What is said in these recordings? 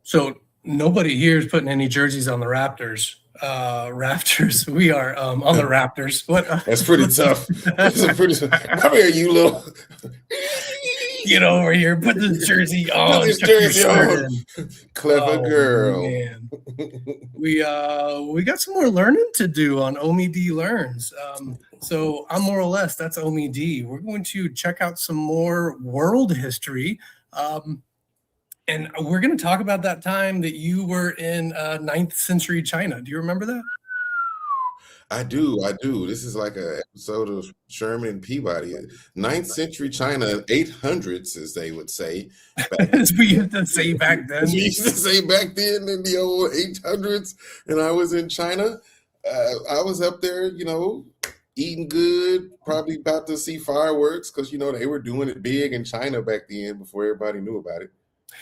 So nobody here is putting any jerseys on the Raptors. Rafters. We are on the Raptors. What? That's pretty tough. That's a pretty. Come here, you little. Get over here. Put the jersey on. Put this jersey on. Clever girl. Man. We got some more learning to do on Omie D Learns. So I'm more or less, that's Omie D. We're going to check out some more world history. And we're going to talk about that time that you were in 9th century China. Do you remember that? I do. This is like an episode of Sherman and Peabody. 9th century China, 800s, as they would say. As we used to say back then. We used to say back then in the old 800s, and I was in China. I was up there, eating good, probably about to see fireworks because, they were doing it big in China back then before everybody knew about it.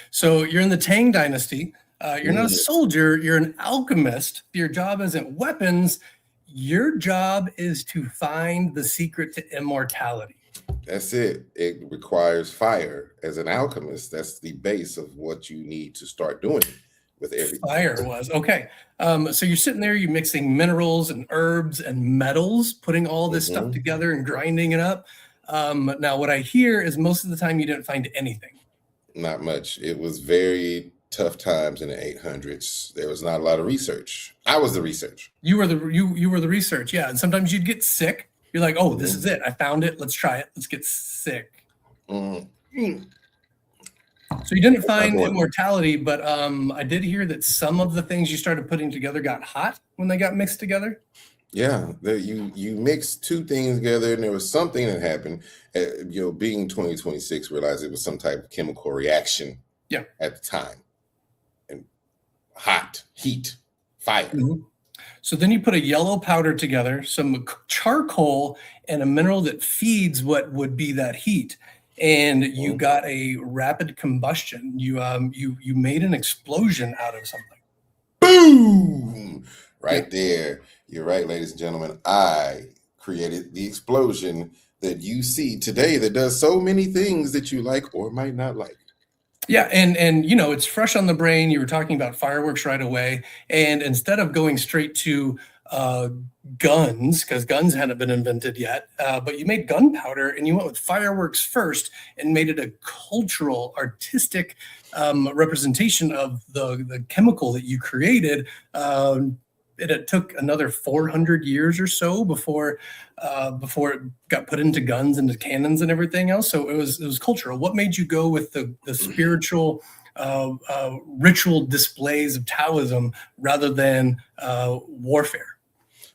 So you're in the Tang Dynasty. You're not a soldier. You're an alchemist. Your job isn't weapons. Your job is to find the secret to immortality. That's it. It requires fire. As an alchemist, that's the base of what you need to start doing with everything. Fire was. Okay. So you're sitting there, you're mixing minerals and herbs and metals, putting all this stuff together and grinding it up. Now, what I hear is most of the time you didn't find anything. Not much. It was very tough times in the 800s. There was not a lot of research. I was the research. You were the research, yeah. And sometimes you'd get sick. You're like, oh, this is it. I found it. Let's try it. Let's get sick. So you didn't find immortality, but I did hear that some of the things you started putting together got hot when they got mixed together. Yeah, you mixed two things together, and there was something that happened. Being 2026, realized it was some type of chemical reaction. Yeah, at the time, and heat, fire. So then you put a yellow powder together, some charcoal, and a mineral that feeds what would be that heat, and you got a rapid combustion. You made an explosion out of something. Boom! Right there. You're right, ladies and gentlemen. I created the explosion that you see today that does so many things that you like or might not like. Yeah, and it's fresh on the brain. You were talking about fireworks right away, and instead of going straight to guns, because guns hadn't been invented yet, but you made gunpowder, and you went with fireworks first and made it a cultural, artistic representation of the chemical that you created. It took another 400 years or so before it got put into guns and cannons and everything else. So it was cultural. What made you go with the spiritual ritual displays of Taoism rather than warfare?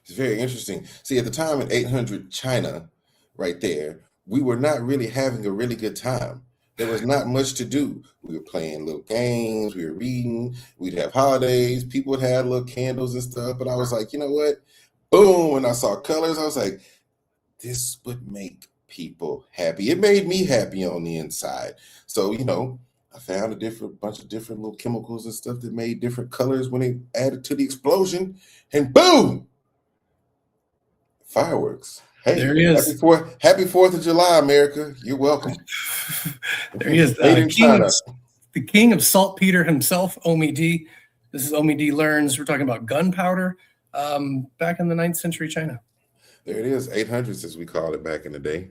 It's very interesting. See, at the time in 800 China, right there, we were not really having a really good time. There was not much to do. We were playing little games. We were reading. We'd have holidays. People would have little candles and stuff. But I was like, you know what? Boom. When I saw colors, I was like, this would make people happy. It made me happy on the inside. So, I found a bunch of different little chemicals and stuff that made different colors when they added to the explosion. And boom! Fireworks. Hey, there he is. Happy 4th of July, America. You're welcome. There he is. The king of saltpeter himself, Omie D. This is Omie D Learns. We're talking about gunpowder back in the 9th century China. There it is, 800s as we called it back in the day.